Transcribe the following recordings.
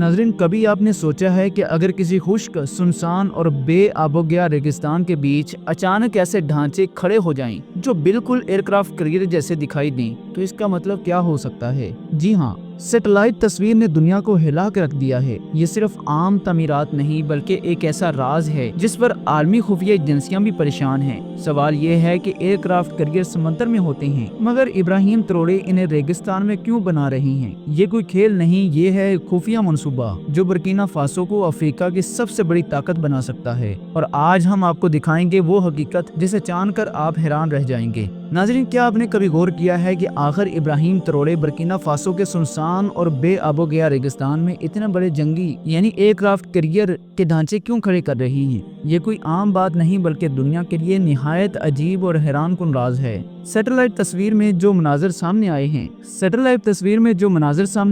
नाज़रीन, कभी आपने सोचा है कि अगर किसी खुश्क, सुनसान और बे आबोगया रेगिस्तान के बीच अचानक ऐसे ढांचे खड़े हो जाएं जो बिल्कुल एयरक्राफ्ट कैरियर जैसे दिखाई दें, तो इसका मतलब क्या हो सकता है? जी हाँ, सैटेलाइट तस्वीर ने दुनिया को हिला के रख दिया है। ये सिर्फ आम तमीरात नहीं बल्कि एक ऐसा राज है जिस पर आलमी खुफिया एजेंसियां भी परेशान हैं। सवाल ये है कि एयरक्राफ्ट कैरियर समंदर में होते हैं, मगर इब्राहिम ट्रोरे इन्हें रेगिस्तान में क्यों बना रही हैं? ये कोई खेल नहीं, ये है खुफिया मंसूबा जो बुर्किना फासो को अफ्रीका की सबसे बड़ी ताकत बना सकता है। और आज हम आपको दिखाएंगे वो हकीकत जिसे जानकर आप हैरान रह जाएंगे। नाज़रीन, क्या आपने कभी गौर किया है कि आखिर इब्राहिम ट्रोरे बुर्किना फासो के सुनसान और बे आबोगया रेगिस्तान में इतने बड़े जंगी यानी एयरक्राफ्ट कैरियर के ढांचे क्यों खड़े कर रही हैं? ये कोई आम बात नहीं बल्कि दुनिया के लिए निहायत अजीब और हैरान कुन राज है। सैटेलाइट तस्वीर में जो मनाजिर सामने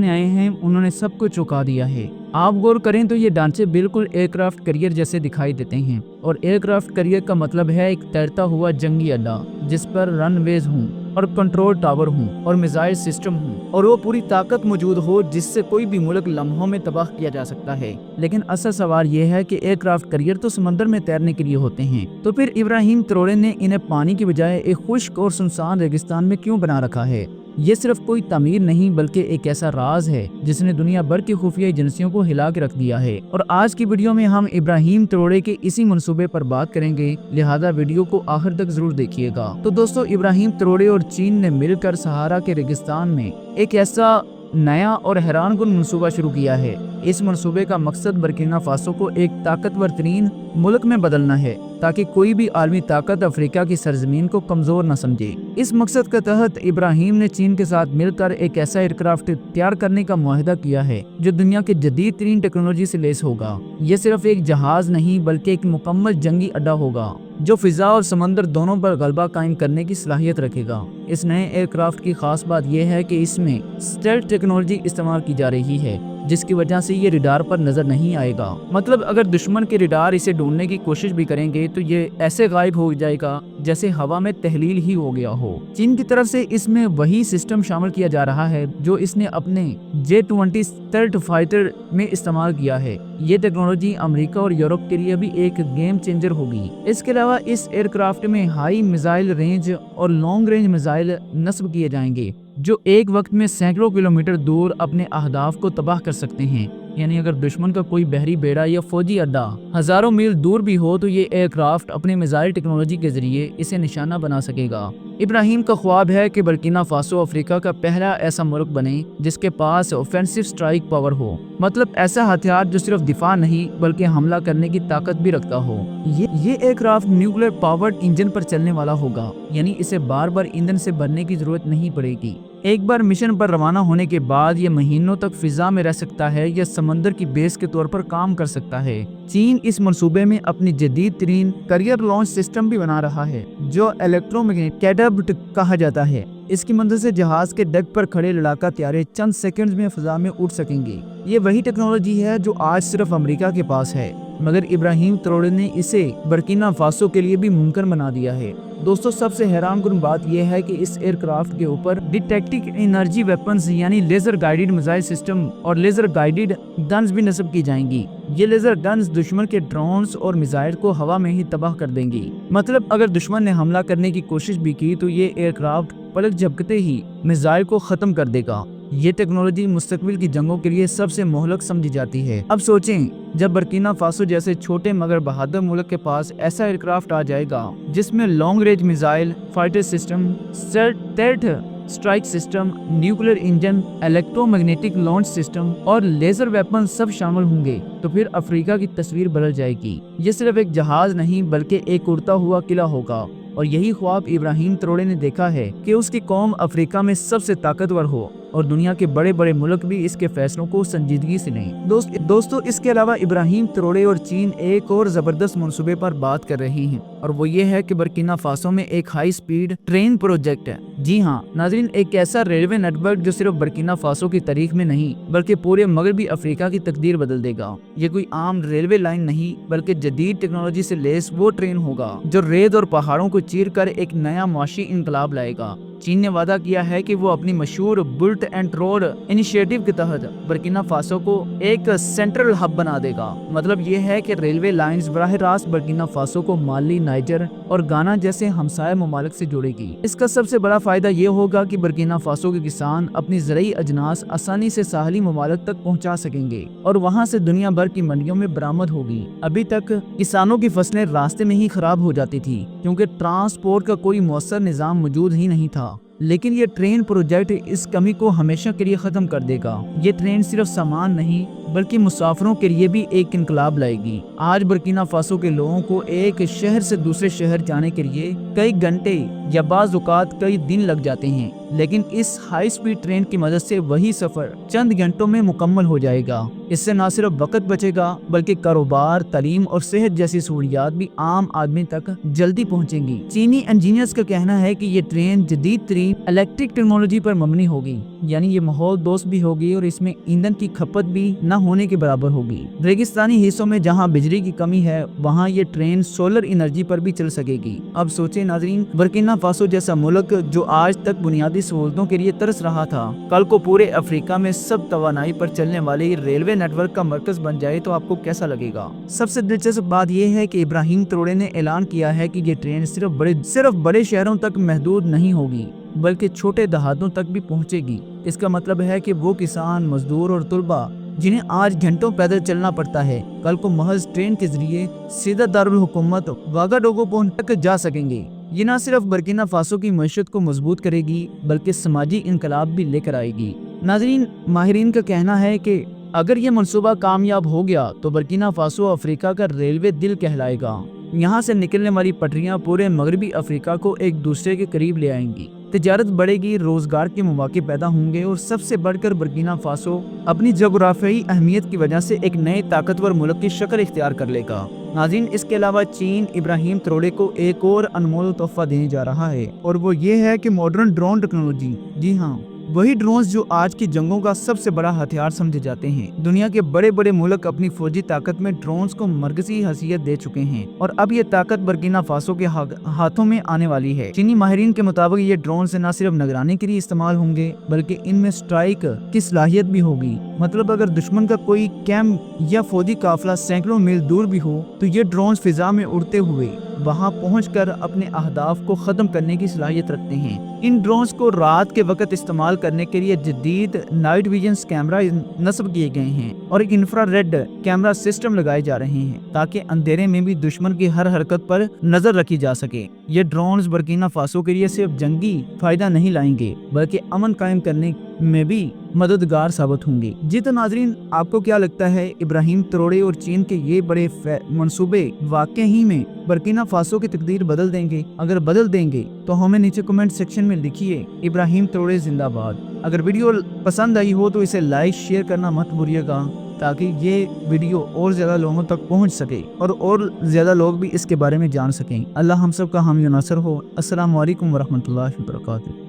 आए हैं उन्होंने सबको चौंका दिया है। आप गौर करें तो ये ढांचे बिल्कुल एयरक्राफ्ट कैरियर जैसे दिखाई देते हैं, और एयरक्राफ्ट कैरियर का मतलब है एक तैरता हुआ जंगी अड्डा जिस पर रनवेज हों और कंट्रोल टावर हों और मिसाइल सिस्टम हों और वो पूरी ताकत मौजूद हो जिससे कोई भी मुल्क लम्हों में तबाह किया जा सकता है। लेकिन असल सवाल ये है कि एयरक्राफ्ट कैरियर तो समंदर में तैरने के लिए होते हैं, तो फिर इब्राहिम ट्रोरे ने इन्हें पानी की बजाय एक खुश्क और सुनसान रेगिस्तान में क्यों बना रखा है? ये सिर्फ कोई तमीर नहीं बल्कि एक ऐसा राज है जिसने दुनिया भर की खुफिया एजेंसियों को हिला के रख दिया है। और आज की वीडियो में हम इब्राहिम ट्रोरे के इसी मंसूबे पर बात करेंगे, लिहाजा वीडियो को आखिर तक जरूर देखिएगा। तो दोस्तों, इब्राहिम ट्रोरे और चीन ने मिलकर सहारा के रेगिस्तान में एक ऐसा नया और हैरानकुन मंसूबा शुरू किया है। इस मंसूबे का मकसद बुर्किना फासो को एक ताकतवर तरीन मुल्क में बदलना है ताकि कोई भी आलमी ताकत अफ्रीका की सरजमीन को कमजोर न समझे। इस मकसद के तहत इब्राहिम ने चीन के साथ मिलकर एक ऐसा एयरक्राफ्ट तैयार करने का मुआहदा किया है जो दुनिया के जदीद तरीन टेक्नोलॉजी से लेस होगा। ये सिर्फ एक जहाज नहीं बल्कि एक मुकम्मल जंगी अड्डा होगा जो फिजा और समंदर दोनों पर गलबा कायम करने की सलाहियत रखेगा। इस नए एयरक्राफ्ट की खास बात यह है कि इसमें स्टेल्थ टेक्नोलॉजी इस्तेमाल की जा रही है जिसकी वजह से ये रडार पर नजर नहीं आएगा। मतलब अगर दुश्मन के रडार इसे ढूंढने की कोशिश भी करेंगे तो ये ऐसे गायब हो जाएगा जैसे हवा में तहलील ही हो गया हो। चीन की तरफ से इसमें वही सिस्टम शामिल किया जा रहा है जो इसने अपने J-20 स्टेल्थ फाइटर में इस्तेमाल किया है। ये टेक्नोलॉजी अमेरिका और यूरोप के लिए भी एक गेम चेंजर होगी। इसके अलावा इस एयरक्राफ्ट में हाई मिसाइल रेंज और लॉन्ग रेंज मिसाइल नस्ब किए जाएंगे जो एक वक्त में सैकड़ों किलोमीटर दूर अपने अहदाफ को तबाह कर सकते हैं। यानी अगर दुश्मन का कोई बहरी बेड़ा या फौजी अड्डा हजारों मील दूर भी हो तो ये एयरक्राफ्ट अपने मिसाइल टेक्नोलॉजी के जरिए इसे निशाना बना सकेगा। इब्राहिम का ख्वाब है कि बुर्किना फासो अफ्रीका का पहला ऐसा मुल्क बने जिसके पास ऑफेंसिव स्ट्राइक पावर हो, मतलब ऐसा हथियार जो सिर्फ दिफा नहीं बल्कि हमला करने की ताकत भी रखता हो। ये एयरक्राफ्ट न्यूक्लियर पावर्ड इंजन पर चलने वाला होगा, यानी इसे बार बार ईंधन से भरने की जरूरत नहीं पड़ेगी। एक बार मिशन पर रवाना होने के बाद ये महीनों तक फिजा में रह सकता है या समंदर की बेस के तौर पर काम कर सकता है। चीन इस मंसूबे में अपनी जदीद तरीन कैरियर लॉन्च सिस्टम भी बना रहा है जो इलेक्ट्रोमैग्नेटिक कैटअप्ट कहा जाता है। इसकी मदद से जहाज के डेक पर खड़े लड़ाका त्यारे चंद सेकंड्स में फिजा में उड़ सकेंगे। ये वही टेक्नोलॉजी है जो आज सिर्फ अमेरिका के पास है, मगर इब्राहिम ट्रोरे ने इसे बुर्किना फासो के लिए भी मुमकिन बना दिया है। दोस्तों, सबसे हैरानकुन बात यह है कि इस एयरक्राफ्ट के ऊपर डिटेक्टिव एनर्जी वेपन्स यानी लेजर गाइडेड मिसाइल सिस्टम और लेजर गाइडेड गन्स भी नस्ब की जाएंगी। ये लेजर गन्स दुश्मन के ड्रोन्स और मिसाइल को हवा में ही तबाह कर देंगी। मतलब अगर दुश्मन ने हमला करने की कोशिश भी की तो ये एयरक्राफ्ट पलक झपकते ही मिसाइल को खत्म कर देगा। ये टेक्नोलॉजी मुस्तकबिल की जंगों के लिए सबसे मोहलक समझी जाती है। अब सोचें, जब बुर्किना फासो जैसे छोटे मगर बहादुर मुल्क के पास ऐसा एयरक्राफ्ट आ जाएगा जिसमें long range missile, fighter system, stealth strike system, nuclear engine, electromagnetic launch system और लेजर वेपन सब शामिल होंगे, तो फिर अफ्रीका की तस्वीर बदल जाएगी। ये सिर्फ एक जहाज नहीं बल्कि एक उड़ता हुआ किला होगा। और यही ख्वाब इब्राहिम ट्रोरे ने देखा है कि उसकी कौम अफ्रीका में सबसे ताकतवर हो और दुनिया के बड़े बड़े मुल्क भी इसके फैसलों को संजीदगी से लें। दोस्तों, इसके अलावा इब्राहिम ट्रोरे और चीन एक और जबरदस्त मंसूबे पर बात कर रही हैं, और वो ये है कि बुर्किना फासो में एक हाई स्पीड ट्रेन प्रोजेक्ट है। जी हाँ नाज़रीन, एक ऐसा रेलवे नेटवर्क जो सिर्फ बुर्किना फासो की तारीख में नहीं बल्कि पूरे मगरबी अफ्रीका की तकदीर बदल देगा। ये कोई आम रेलवे लाइन नहीं बल्कि जदीद टेक्नोलॉजी से लेस वो ट्रेन होगा जो रेत और पहाड़ों को चीर कर एक नया माशी इनकलाब लाएगा। چین نے وعدہ کیا ہے کہ وہ اپنی مشہور بلٹ اینڈ روڈ انیشیٹو کے تحت برکینا فاسو کو ایک سینٹرل ہب بنا دے گا۔ مطلب یہ ہے کہ ریلوے لائنز براہ راست برکینا فاسو کو مالی، نائجر اور گانا جیسے ہمسایہ ممالک سے جوڑے گی۔ اس کا سب سے بڑا فائدہ یہ ہوگا کہ برکینا فاسو کے کسان اپنی زرعی اجناس آسانی سے ساحلی ممالک تک پہنچا سکیں گے اور وہاں سے دنیا بھر کی منڈیوں میں برآمد ہوگی۔ ابھی تک کسانوں کی فصلیں راستے میں ہی خراب ہو جاتی تھی کیونکہ ٹرانسپورٹ کا کوئی مؤثر نظام موجود ہی نہیں تھا، لیکن یہ ٹرین پروجیکٹ اس کمی کو ہمیشہ کے لیے ختم کر دے گا۔ یہ ٹرین صرف سامان نہیں بلکہ مسافروں کے لیے بھی ایک انقلاب لائے گی۔ آج برکینا فاسو کے لوگوں کو ایک شہر سے دوسرے شہر جانے کے لیے کئی گھنٹے یا بعض اوقات کئی دن لگ جاتے ہیں، لیکن اس ہائی سپیڈ ٹرین کی مدد سے وہی سفر چند گھنٹوں میں مکمل ہو جائے گا۔ اس سے نہ صرف وقت بچے گا بلکہ کاروبار، تعلیم اور صحت جیسی سہولیات بھی عام آدمی تک جلدی پہنچیں گی۔ چینی انجینئرز کا کہنا ہے کہ یہ ٹرین جدید ترین الیکٹرک ٹیکنالوجی پر مبنی ہوگی، یعنی یہ ماحول دوست بھی ہوگی اور اس میں ایندھن کی کھپت بھی نہ ہونے کے برابر ہوگی۔ ریگستانی حصوں میں جہاں بجلی کی کمی ہے وہاں یہ ٹرین سولر انرجی پر بھی چل سکے گی۔ اب سوچیں ناظرین، برکینا فاسو جیسا ملک جو آج تک بنیادی سہولتوں کے لیے ترس رہا تھا، کل کو پورے افریقہ میں سب توانائی پر چلنے والی ریلوے نیٹ ورک کا مرکز بن جائے تو آپ کو کیسا لگے گا؟ سب سے دلچسپ بات یہ ہے کہ ابراہیم تروڑے نے اعلان کیا ہے کہ یہ ٹرین صرف بڑے شہروں تک محدود نہیں ہوگی بلکہ چھوٹے دیہاتوں تک بھی پہنچے گی۔ اس کا مطلب ہے کہ وہ کسان، مزدور اور طلبہ جنہیں آج گھنٹوں پیدل چلنا پڑتا ہے، کل کو محض ٹرین کے ذریعے سیدھا دارالحکومت واگاڈوگو تک جا سکیں گے۔ یہ نہ صرف برکینا فاسو کی معیشت کو مضبوط کرے گی بلکہ سماجی انقلاب بھی لے کر آئے گی۔ ناظرین، ماہرین کا کہنا ہے کہ اگر یہ منصوبہ کامیاب ہو گیا تو برکینا فاسو افریقہ کا ریلوے دل کہلائے گا۔ یہاں سے نکلنے والی پٹریاں پورے مغربی افریقہ کو ایک دوسرے کے قریب لے آئیں گی، تجارت بڑھے گی، روزگار کے مواقع پیدا ہوں گے اور سب سے بڑھ کر برکینا فاسو اپنی جغرافیائی اہمیت کی وجہ سے ایک نئے طاقتور ملک کی شکل اختیار کر لے گا۔ ناظرین، اس کے علاوہ چین ابراہیم تروڑے کو ایک اور انمول تحفہ دینے جا رہا ہے اور وہ یہ ہے کہ ماڈرن ڈرون ٹیکنالوجی۔ جی ہاں، وہی ڈرونز جو آج کی جنگوں کا سب سے بڑا ہتھیار سمجھے جاتے ہیں۔ دنیا کے بڑے بڑے ملک اپنی فوجی طاقت میں ڈرونز کو مرکزی حیثیت دے چکے ہیں اور اب یہ طاقت برکینا فاسو کے ہاتھوں میں آنے والی ہے۔ چینی ماہرین کے مطابق یہ ڈرونز نہ صرف نگرانی کے لیے استعمال ہوں گے بلکہ ان میں اسٹرائک کی صلاحیت بھی ہوگی۔ مطلب اگر دشمن کا کوئی کیمپ یا فوجی قافلہ سینکڑوں میل دور بھی ہو تو یہ ڈرونز فضا میں اڑتے ہوئے وہاں پہنچ کر اپنے اہداف کو ختم کرنے کی صلاحیت رکھتے ہیں۔ ان ڈرونز کو رات کے وقت استعمال کرنے کے لیے جدید نائٹ ویژن کیمرہ نصب کیے گئے ہیں اور انفرا ریڈ کیمرہ سسٹم لگائے جا رہے ہیں تاکہ اندھیرے میں بھی دشمن کی ہر حرکت پر نظر رکھی جا سکے۔ یہ ڈرونز برکینا فاسو کے لیے صرف جنگی فائدہ نہیں لائیں گے بلکہ امن قائم کرنے میں بھی مددگار ثابت ہوں گے۔ جی تو ناظرین، آپ کو کیا لگتا ہے ابراہیم تروڑے اور چین کے یہ بڑے منصوبے واقعی میں برکینا فاسو کی تقدیر بدل دیں گے؟ اگر بدل دیں گے تو ہمیں نیچے کمنٹ سیکشن میں لکھیے ابراہیم تروڑے زندہ باد۔ اگر ویڈیو پسند آئی ہو تو اسے لائک شیئر کرنا مت بھولیے گا تاکہ یہ ویڈیو اور زیادہ لوگوں تک پہنچ سکے اور زیادہ لوگ بھی اس کے بارے میں جان سکیں۔ اللہ ہم سب کا حامی و ناصر ہو۔ السلام علیکم ورحمۃ اللہ وبرکاتہ۔